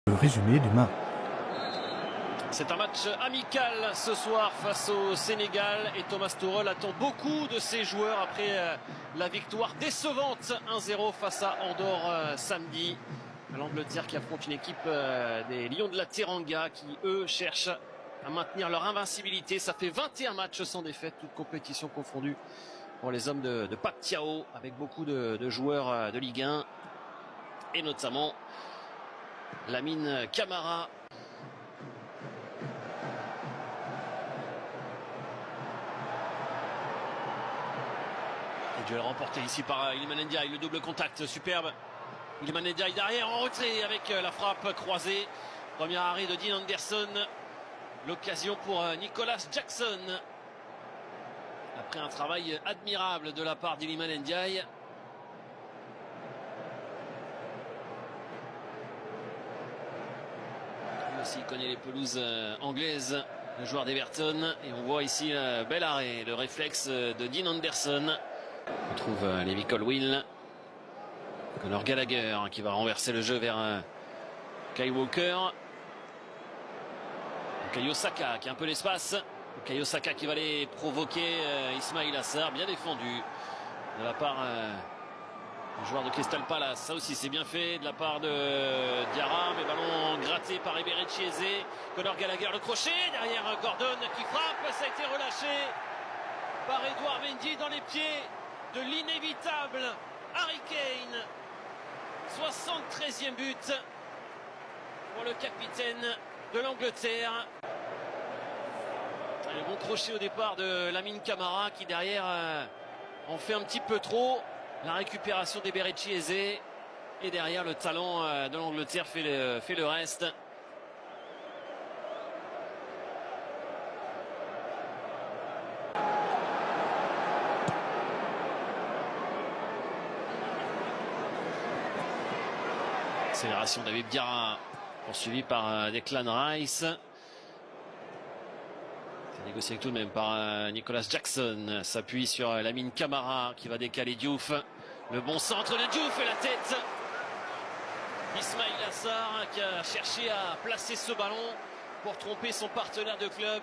Le résumé demain. C'est un match amical ce soir face au Sénégal et Thomas Tuchel attend beaucoup de ses joueurs après la victoire décevante 1-0 face à Andorre samedi. L'Angleterre qui affronte une équipe des Lions de la Teranga qui eux cherchent à maintenir leur invincibilité. Ça fait 21 matchs sans défaite, toutes compétitions confondues pour les hommes de Pape Thiaw, avec beaucoup de joueurs de Ligue 1 et notamment Lamine Camara. Le duel remporté ici par Iliman Ndiaye, le double contact superbe. Iliman Ndiaye derrière en retrait avec la frappe croisée. Premier arrêt de Dean Anderson. L'occasion pour Nicolas Jackson. Après un travail admirable de la part d'Iliman Ndiaye. Lui aussi connaît les pelouses anglaises, le joueur d'Everton. Et on voit ici un bel arrêt, le réflexe de Dean Anderson. On trouve Levi Colwill. Conor Gallagher qui va renverser le jeu vers Kyle Walker. Bukayo Saka qui a un peu l'espace. Bukayo Saka qui va aller provoquer Ismail Assar. Bien défendu de la part du joueur de Crystal Palace. Ça aussi c'est bien fait de la part de Diarra. Mais ballon gratté par Eberechi Eze. Conor Gallagher le crochet. Derrière Gordon qui frappe. Ça a été relâché par Edouard Mendy dans les pieds de l'inévitable Harry Kane. 73e but pour le capitaine de l'Angleterre. Le bon crochet au départ de Lamine Camara qui derrière en fait un petit peu trop. La récupération d'Eberechi Eze et derrière le talent de l'Angleterre fait le reste. Accélération d'Habib Diarra, poursuivi par Declan Rice. C'est négocié tout de même par Nicolas Jackson. S'appuie sur Lamine Camara qui va décaler Diouf. Le bon centre de Diouf et la tête. Ismail Assar qui a cherché à placer ce ballon pour tromper son partenaire de club.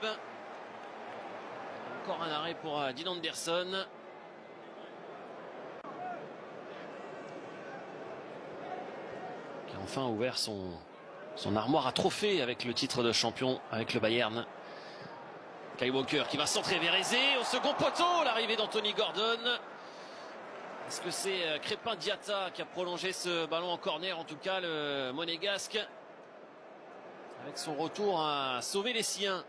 Encore un arrêt pour Dean Anderson. Qui a enfin ouvert son armoire à trophées avec le titre de champion avec le Bayern. Kyle Walker qui va centrer vers Eze au second poteau. L'arrivée d'Anthony Gordon. Est-ce que c'est Crépin Diatta qui a prolongé ce ballon en corner, en tout cas le monégasque, avec son retour à sauver les siens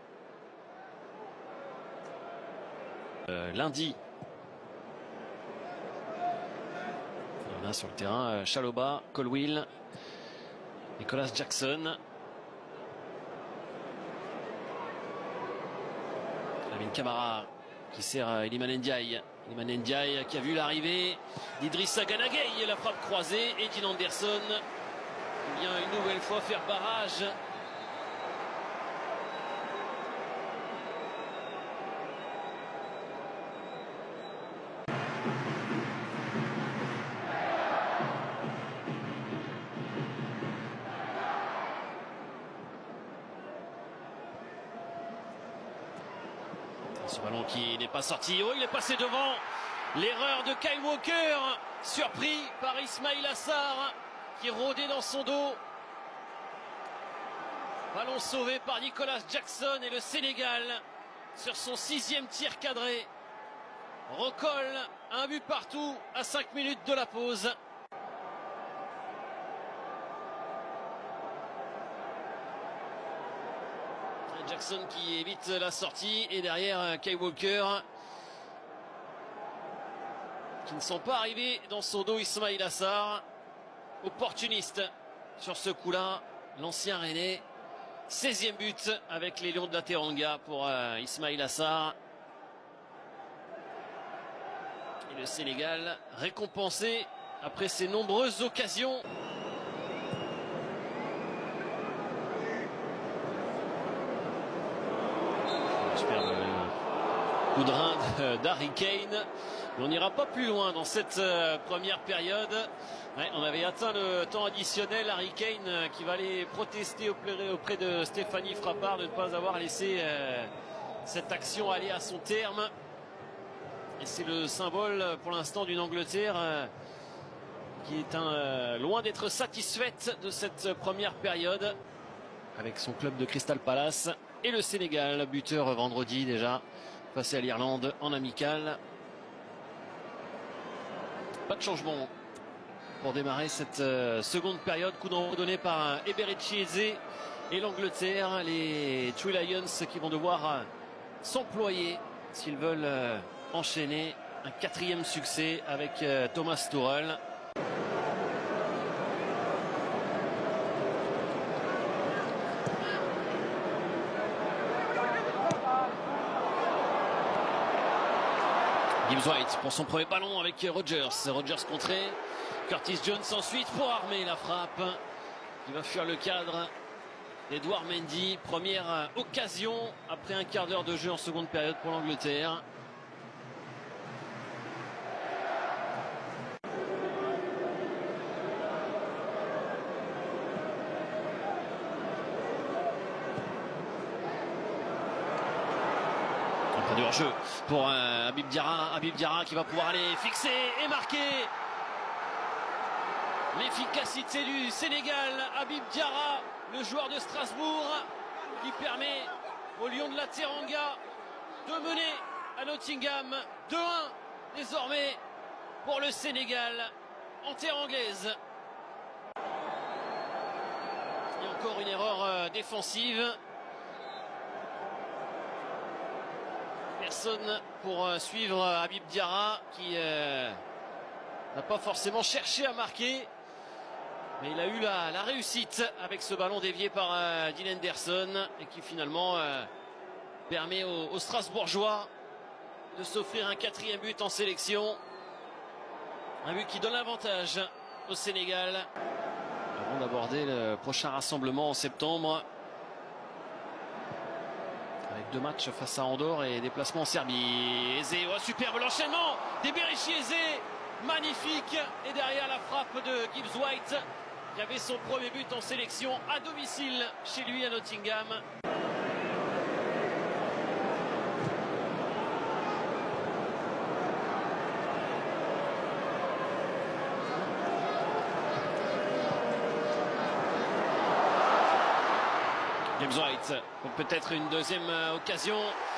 lundi. On a sur le terrain Chalobah, Colwill, Nicolas Jackson. Lamine Camara qui sert Iliman Ndiaye. Iliman Ndiaye qui a vu l'arrivée d'Idrissa Gana Gueye, la frappe croisée, et Dean Anderson qui vient une nouvelle fois faire barrage. Ce ballon qui n'est pas sorti. Oh, il est passé devant. L'erreur de Kyle Walker, surpris par Ismail Assar qui rôdait dans son dos. Ballon sauvé par Nicolas Jackson et le Sénégal sur son 6e tir cadré recolle un but partout à 5 minutes de la pause. Jackson qui évite la sortie et derrière Kyle Walker qui ne sont pas arrivés dans son dos. Ismail Assar, opportuniste sur ce coup-là, l'ancien Rennais. 16e but avec les Lions de la Teranga pour Ismail Assar. Et le Sénégal récompensé après ses nombreuses occasions. Coup de rein d'Harry Kane. Mais on n'ira pas plus loin dans cette première période. Ouais, on avait atteint le temps additionnel. Harry Kane qui va aller protester auprès de Stéphanie Frappart de ne pas avoir laissé cette action aller à son terme. Et c'est le symbole pour l'instant d'une Angleterre qui est loin d'être satisfaite de cette première période avec son club de Crystal Palace. Et le Sénégal, buteur vendredi déjà, passé à l'Irlande en amical. Pas de changement pour démarrer cette seconde période. Coup d'envoi donné par Eberechi Eze et l'Angleterre. Les Three Lions qui vont devoir s'employer s'ils veulent enchaîner un 4e succès avec Thomas Tuchel. Gibbs White pour son premier ballon avec Rodgers. Rodgers contré. Curtis Jones ensuite pour armer la frappe. Il va fuir le cadre d'Edouard Mendy. Première occasion après un quart d'heure de jeu en seconde période pour l'Angleterre. Du hors-jeu pour Habib Diarra. Habib Diarra qui va pouvoir aller fixer et marquer. L'efficacité du Sénégal. Habib Diarra, le joueur de Strasbourg, qui permet aux Lions de la Teranga de mener à Nottingham 2-1 désormais pour le Sénégal en terre anglaise. Et encore une erreur défensive. Personne pour suivre Habib Diarra qui n'a pas forcément cherché à marquer. Mais il a eu la réussite avec ce ballon dévié par Dean Henderson et qui finalement permet aux Strasbourgeois de s'offrir un 4e but en sélection. Un but qui donne l'avantage au Sénégal. Avant d'aborder le prochain rassemblement en septembre. Avec 2 matchs face à Andorre et déplacement en Serbie. Eze, oh, superbe l'enchaînement d'Eberechi Eze, magnifique. Et derrière la frappe de Gibbs White, qui avait son premier but en sélection à domicile chez lui à Nottingham. Gibbs White pour peut-être une deuxième occasion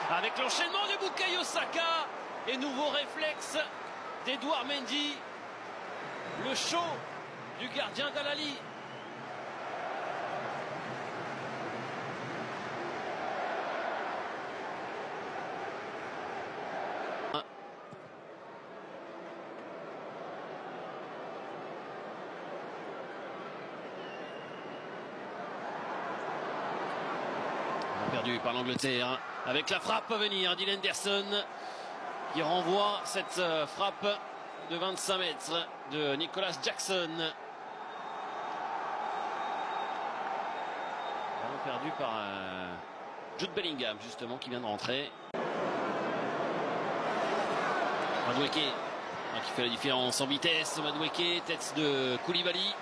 avec l'enchaînement de Bukayo Saka et nouveau réflexe d'Edouard Mendy. Le show du gardien d'Al-Ahly. Perdu par l'Angleterre avec la frappe à venir d'Dean Henderson qui renvoie cette frappe de 25 mètres de Nicolas Jackson. Ballon perdu par Jude Bellingham justement qui vient de rentrer. Madueke qui fait la différence en vitesse. Madueke, tête de Koulibaly.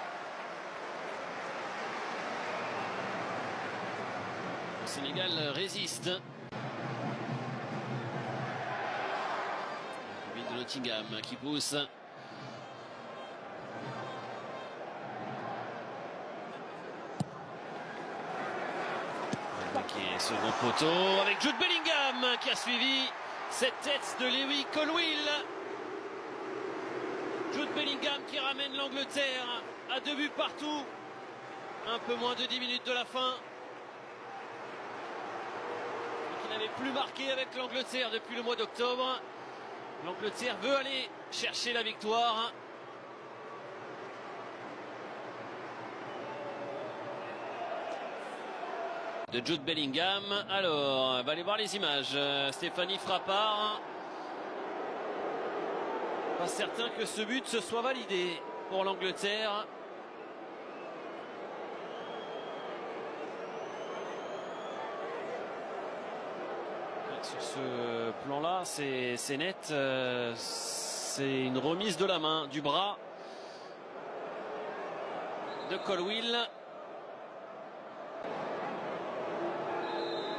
Le Sénégal résiste. Le public de Nottingham qui pousse. Second poteau avec Jude Bellingham qui a suivi cette tête de Levi Colwill. Jude Bellingham qui ramène l'Angleterre à 2 buts partout. Un peu moins de 10 minutes de la fin. Il n'avait plus marqué avec l'Angleterre depuis le mois d'octobre. L'Angleterre veut aller chercher la victoire. De Jude Bellingham. Alors, on va aller voir les images. Stéphanie Frappart. Pas certain que ce but se soit validé pour l'Angleterre. Sur ce plan-là, c'est net. C'est une remise de la main, du bras de Colwill.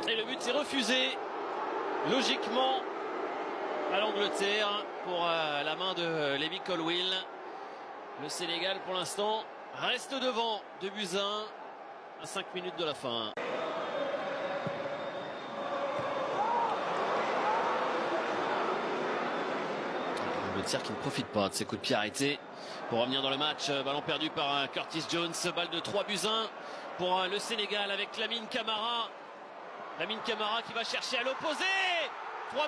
Et le but est refusé, logiquement, à l'Angleterre pour la main de Levi Colwill. Le Sénégal, pour l'instant, reste devant 2-1 à 5 minutes de la fin. L'Angleterre qui ne profite pas de ses coups de pied arrêtés pour revenir dans le match. Ballon perdu par Curtis Jones. Balle de 3-1 pour le Sénégal avec Lamine Camara. Lamine Camara qui va chercher à l'opposé. 3-1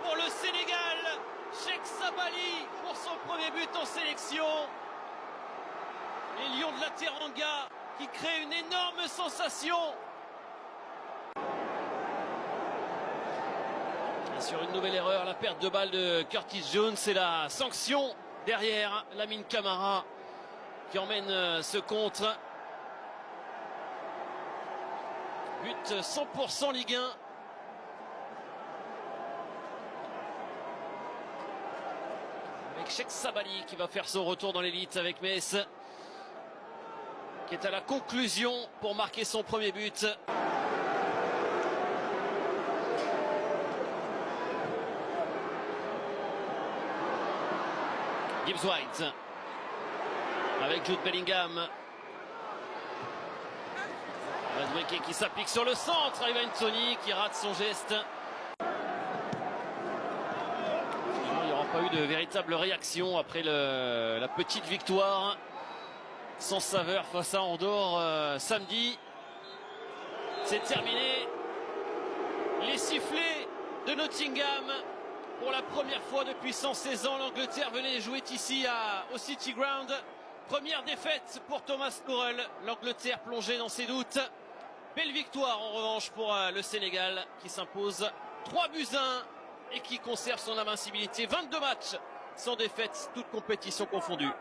pour le Sénégal. Cheikh Sabali pour son premier but en sélection. Les Lions de la Teranga qui créent une énorme sensation. Et sur une nouvelle erreur, la perte de balle de Curtis Jones et la sanction derrière Lamine Camara qui emmène ce contre. But 100% Ligue 1. Avec Cheikh Sabali qui va faire son retour dans l'élite avec Metz, qui est à la conclusion pour marquer son premier but. Gibbs White avec Jude Bellingham. Madueke qui s'applique sur le centre. Ivan Toney qui rate son geste. Finalement, il n'y aura pas eu de véritable réaction après la petite victoire sans saveur face à Andorre samedi. C'est terminé. Les sifflets de Nottingham. Pour la première fois depuis 116 ans, l'Angleterre venait jouer ici au City Ground. Première défaite pour Thomas Tuchel. L'Angleterre plongée dans ses doutes. Belle victoire en revanche pour le Sénégal qui s'impose 3-1 et qui conserve son invincibilité. 22 matchs sans défaite, toutes compétitions confondues.